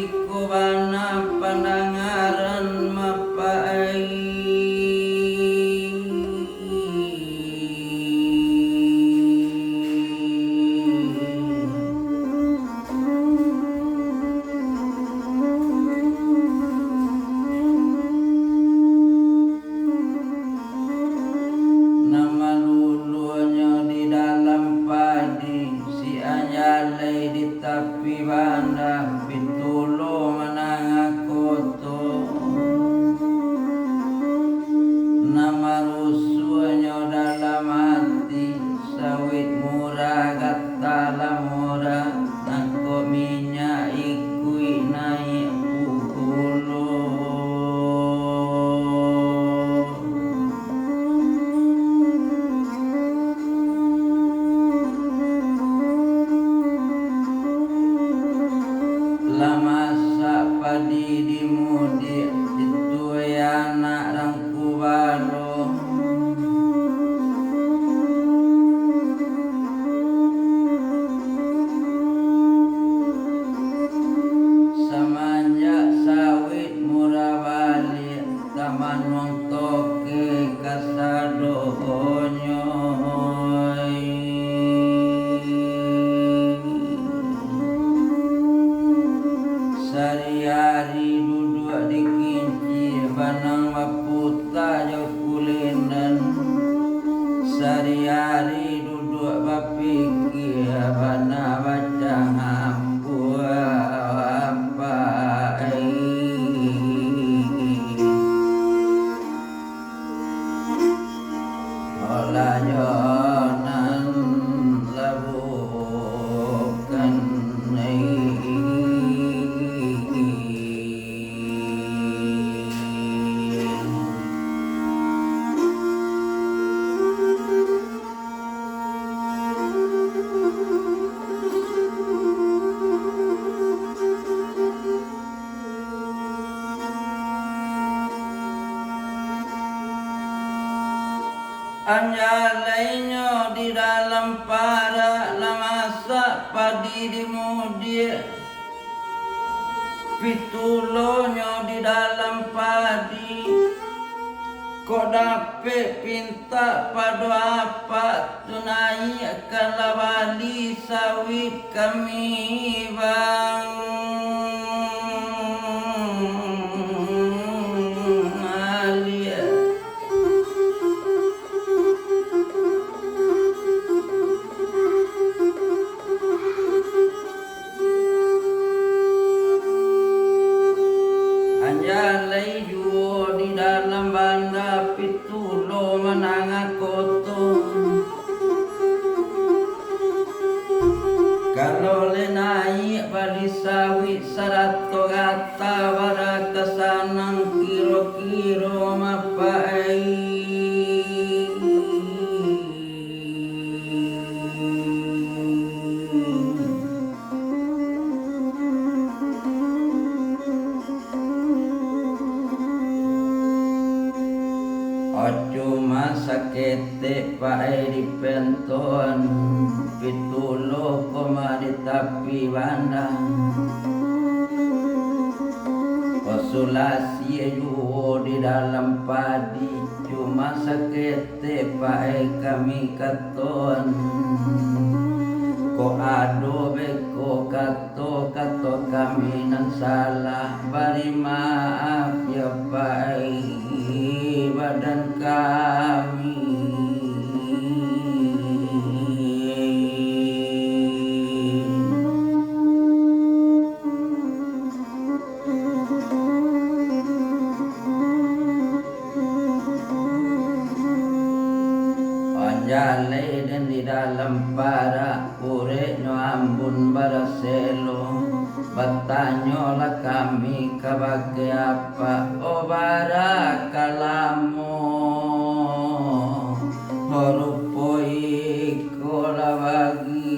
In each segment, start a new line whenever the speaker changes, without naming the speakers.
iko bana pandangaran mapai nama lulunya di dalam padi si anyalai di tepi banda pitulo manangakoto nama rusuhnya dalam hati sawit murah gatala murah nangko minyak ikui naik pukulo lama padi di mudi itu ya anak rangku balo semenjak sawit murah balik taman wong toke kasadonyo sehari-hari duduk di kinci banang maputa jauh kulinan sehari-hari duduk berpikir bana baca hampu apa olah jonan labukan anyalainya di dalam para lamasa padi di mudi pitulonyo di dalam padi kok dapet pinta padu apa tunai kalawali sawit kami bang anjalai juo di dalam banda pitulo manangakoto kalau lenai bali sawit sarato gata bara kesanang kiro-kiro mapai cuma sakete pae di penton pitulo koma di tapi bandang konsulasi juo di dalam padi cuma sakete pae kami katon ko ado beko kato kami nan salah bari maaf ya pae badan kami anjalai dan di dalam para pure no ambun baraselo bertanyo lah kami kabage apa o bara kalamo horupoi kola bagi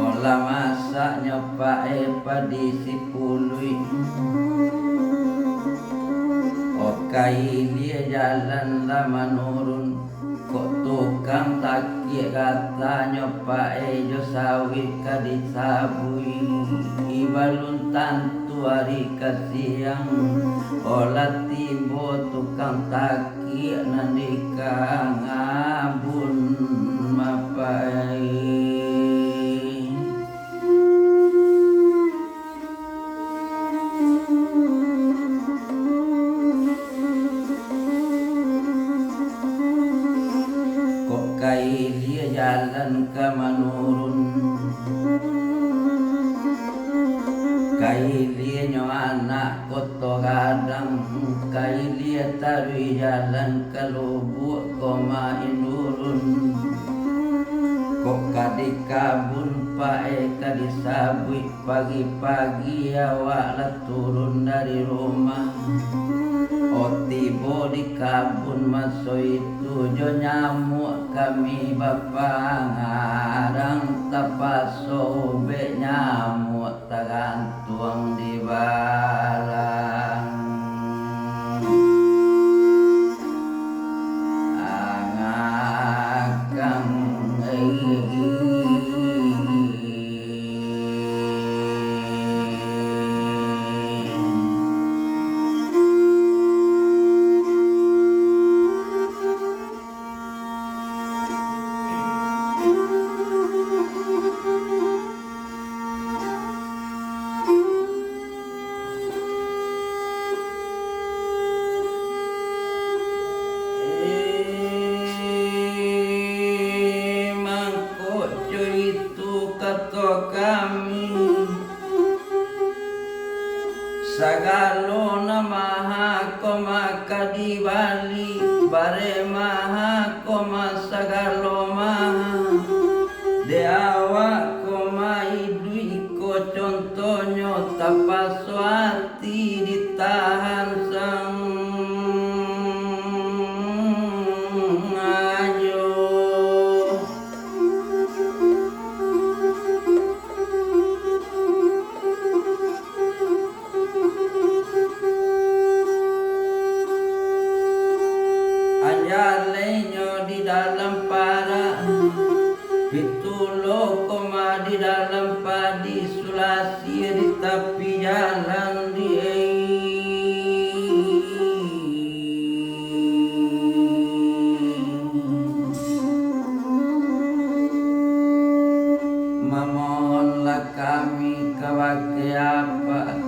olah masaknya pae padi 10 kai dia jalan lama nurun kok tukang takik katanya Pak Ejo sawit kadisabui ibalun tantu hari kasiang olah tibo tukang takik nandika ngabun mapai kai dia jalan ke manurun kai dia nyo anak koto gadang kai dia tarui jalan ke lubuk koma inurun kok kadi kabun pae kadi sabui pagi-pagi awak lah turun dari rumah tibo di kabun maso itu jo nyamuk kami bapak ngarang tapaso be nyamuk tagantuang di barang angakang sagalo namaha koma kadibali bare maha koma sagalo maha deawa koma idui ko contonyo tapaswati ditahan sang anjalenyo di dalam para pitulo koma di dalam padi sulasi di tepi jalan di memohonlah kami kawake apa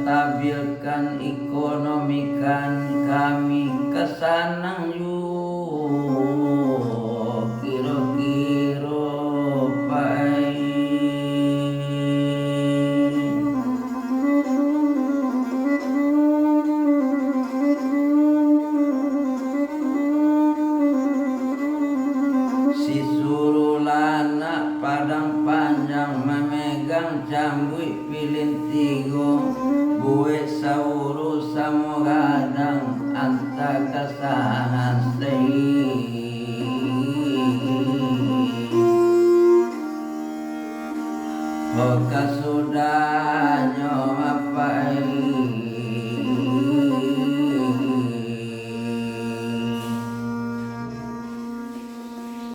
stabilkan ekonomi kami kesanang yuk kiro-kiro pai si surulana padang panjang memegang cambui pilintigo buwe sauru samogadang anta kasahasei Boka sudahnya